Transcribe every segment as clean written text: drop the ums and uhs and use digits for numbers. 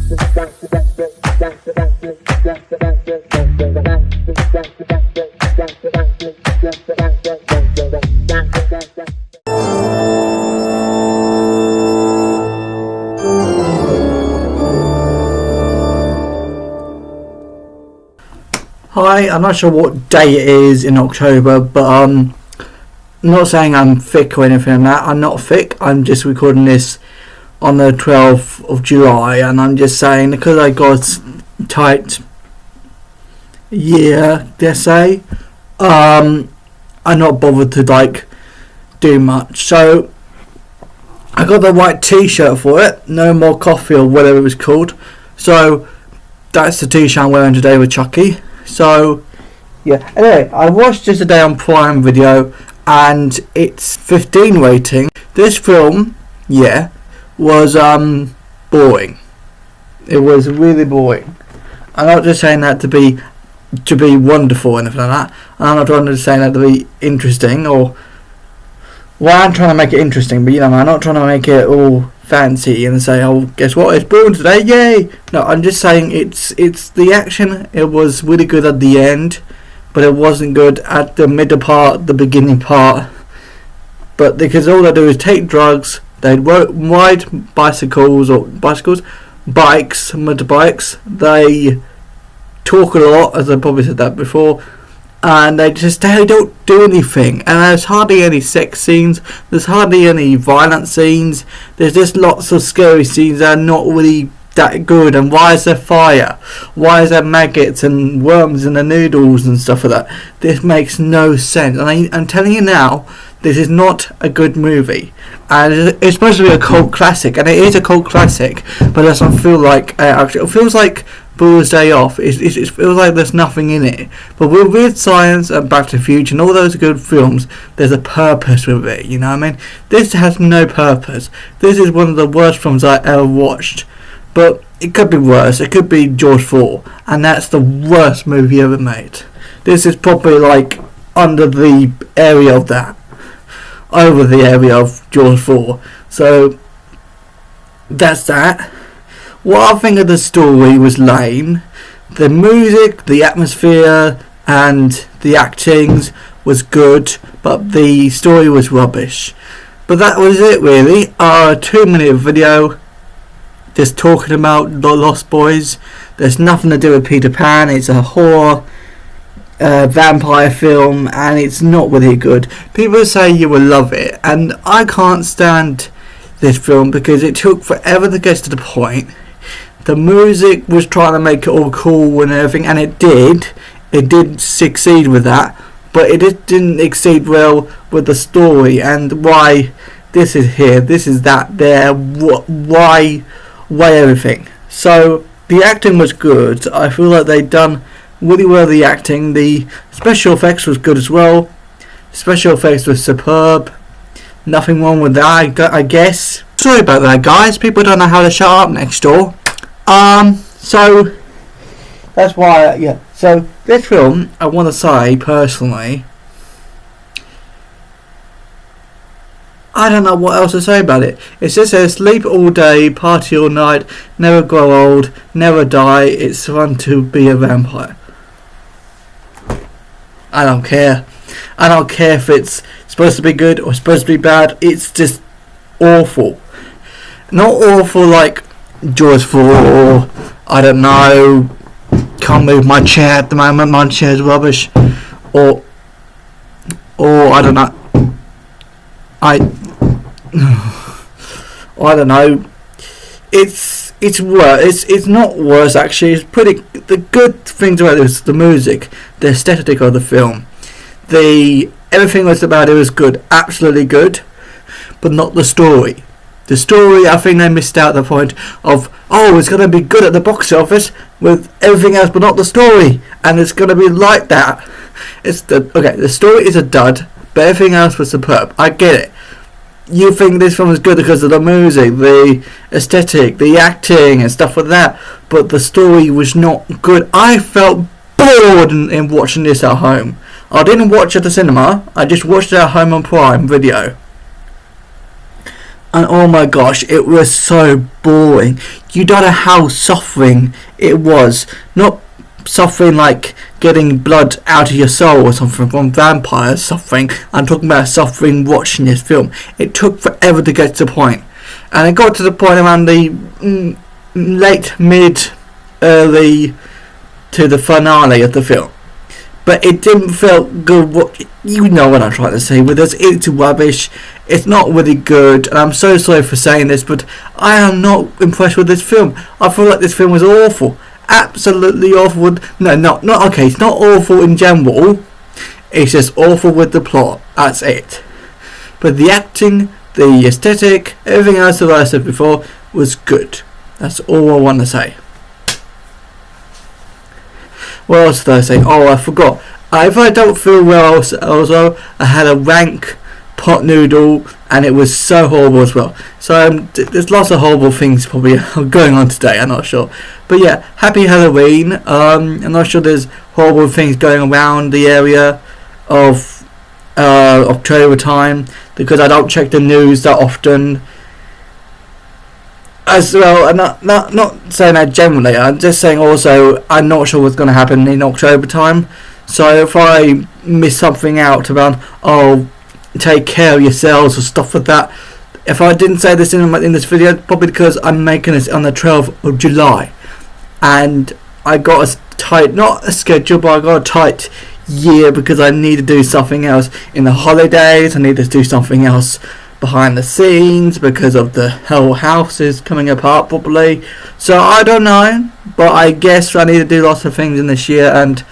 Hi, I'm not sure what day it is in October, but I'm not saying I'm thick or anything like that. I'm not thick. I'm just recording this on the 12th of July, and I'm just saying because I got tight year, let's say, I'm not bothered to do much. So I got the white t-shirt for it, no more coffee or whatever it was called. So that's the t-shirt I'm wearing today with Chucky. So yeah, anyway, I watched this today on Prime Video and it's 15 rating. This film, was boring. It was really boring. I'm not just saying that to be wonderful or anything like that. I'm not trying to say that to be interesting or I'm trying to make it interesting, but I'm not trying to make it all fancy and say, oh, guess what, it's boring today, yay! No, I'm just saying it's the action. It was really good at the end, but it wasn't good at the middle part, the beginning part. But because all they do is take drugs, they ride bikes, motorbikes. They talk a lot, as I probably said that before. And they don't do anything, and there's hardly any sex scenes, there's hardly any violent scenes, there's just lots of scary scenes that are not really that good. And why is there fire? Why is there maggots and worms in the noodles and stuff like that? This makes no sense, and I'm telling you now, this is not a good movie, and it's supposed to be a cult classic, and it is a cult classic, but it doesn't feel like it feels like Bull's Day Off. It feels like there's nothing in it. But with Weird Science and Back to the Future and all those good films, there's a purpose with it, you know what I mean? This has no purpose. This is one of the worst films I ever watched. But it could be worse. It could be Jaws 4, and that's the worst movie ever made. This is probably under the area of that. Over the area of Jaws 4. So that's that. What I think of the story was lame. The music, the atmosphere, and the actings was good, but the story was rubbish. But that was it really. A 2-minute video just talking about the Lost Boys. There's nothing to do with Peter Pan. It's a horror vampire film, and it's not really good. People say you will love it, and I can't stand this film because it took forever to get to the point. The music was trying to make it all cool and everything, and it did succeed with that, but it just didn't succeed well with the story and why this is here, this is that, there, why everything. So the acting was good. I feel like they'd done really well the acting. The special effects was good as well. Special effects was superb. Nothing wrong with that, I guess. Sorry about that, guys. People don't know how to shut up next door. So that's why, So this film, I want to say personally, I don't know what else to say about it. It just says sleep all day, party all night, never grow old, never die. It's fun to be a vampire. I don't care. I don't care if it's supposed to be good or supposed to be bad. It's just awful. Not awful like Jaws 4 or I don't know, can't move my chair at the moment, my chair's rubbish, or I don't know, I don't know. It's worse. It's not worse actually. It's pretty. The good things about it is the music, the aesthetic of the film, everything was about it was good, absolutely good, but not the story. The story, I think they missed out the point of, it's going to be good at the box office with everything else, but not the story, and it's going to be like that. The story is a dud, but everything else was superb. I get it. You think this film is good because of the music, the aesthetic, the acting and stuff like that, but the story was not good. I felt bored in watching this at home. I didn't watch it at the cinema, I just watched it at home on Prime Video. And oh my gosh, it was so boring. You don't know how suffering it was. Not suffering like getting blood out of your soul or something from vampires suffering. I'm talking about suffering watching this film. It took forever to get to the point. And it got to the point around the late, mid, early to the finale of the film. But it didn't feel good. You know what I'm trying to say with this. It's rubbish. It's not really good. And I'm so sorry for saying this, but I am not impressed with this film. I feel like this film was awful. Absolutely awful. No, not okay. It's not awful in general. It's just awful with the plot. That's it. But the acting, the aesthetic, everything else that I said before was good. That's all I want to say. What else did I say? Oh, I forgot. If I don't feel well also, I had a rank pot noodle and it was so horrible as well. So there's lots of horrible things probably going on today, I'm not sure. But yeah, happy Halloween. I'm not sure there's horrible things going around the area of October time because I don't check the news that often. As well, I'm not saying that generally, I'm just saying also I'm not sure what's going to happen in October time. So if I miss something out about, take care of yourselves or stuff like that, if I didn't say this in this video, probably because I'm making this on the 12th of July. And I got a tight, not a schedule, but I got a tight year because I need to do something else in the holidays. I need to do something else behind the scenes because of the whole house is coming apart probably. So I don't know, but I guess I need to do lots of things in this year and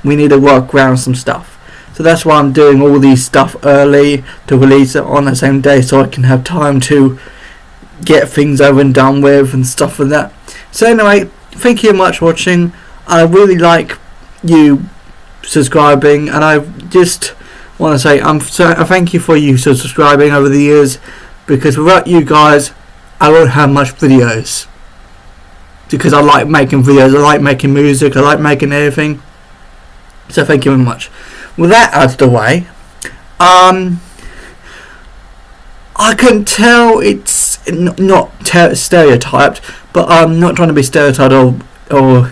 we need to work around some stuff. So that's why I'm doing all these stuff early to release it on the same day so I can have time to get things over and done with and stuff like that. So anyway, thank you much for watching. I really like you subscribing and I just want to say I thank you for you subscribing over the years because without you guys I won't have much videos because I like making videos, I like making music, I like making everything. So thank you very much. With that out of the way, I can tell it's not stereotyped, but I'm not trying to be stereotyped or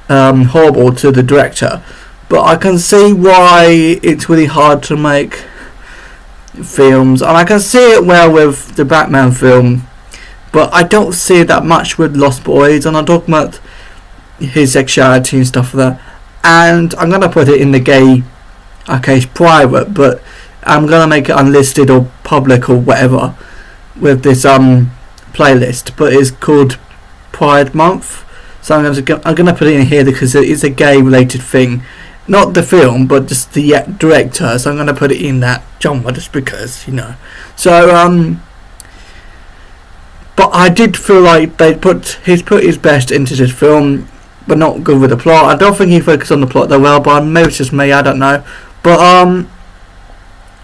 horrible to the director. But I can see why it's really hard to make films, and I can see it well with the Batman film, but I don't see it that much with Lost Boys, and I'm talking about his sexuality and stuff like that. And I'm gonna put it in the gay, okay, it's private, but I'm gonna make it unlisted or public or whatever with this playlist. But it's called Pride Month, so I'm gonna put it in here because it is a gay related thing. Not the film, but just the director. So I'm going to put it in that genre just because, you know. So, but I did feel like he's put his best into this film, but not good with the plot. I don't think he focused on the plot that well, but maybe it's just me, I don't know. But,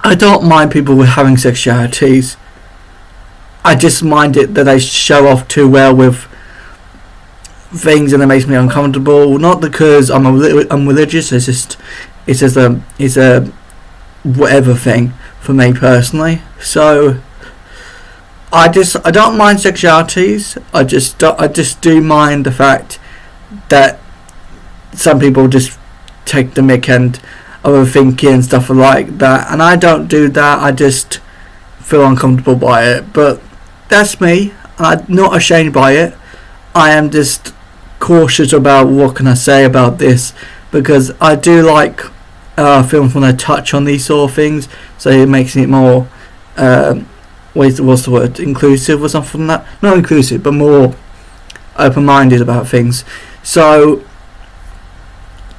I don't mind people with having sexualities. I just mind it that they show off too well with things and it makes me uncomfortable. Not because I'm religious. It's a whatever thing for me personally. So I don't mind sexualities. I just do mind the fact that some people just take the mick and overthinking and stuff like that, and I don't do that. I just feel uncomfortable by it. But that's me, and I'm not ashamed by it. I am just cautious about what can I say about this because I do like films when I touch on these sort of things, so it makes it more what's the word, inclusive or something like that. Not inclusive, but more open-minded about things. So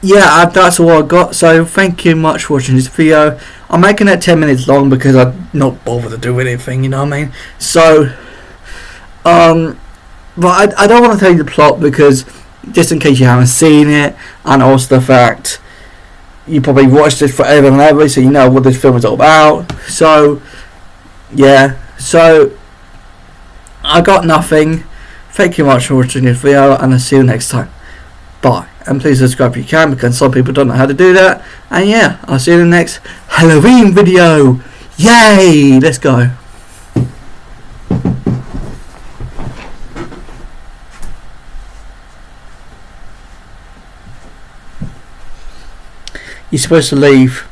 yeah, that's all I got. So thank you much for watching this video. I'm making it 10 minutes long because I'm not bothered to do anything, you know what I mean? So but I don't want to tell you the plot because just in case you haven't seen it, and also the fact you probably watched this forever and ever, so you know what this film is all about. So yeah, so I got nothing. Thank you much for watching this video, and I'll see you next time. Bye, and please subscribe if you can because some people don't know how to do that. And yeah, I'll see you in the next Halloween video. Yay, let's go. You're supposed to leave.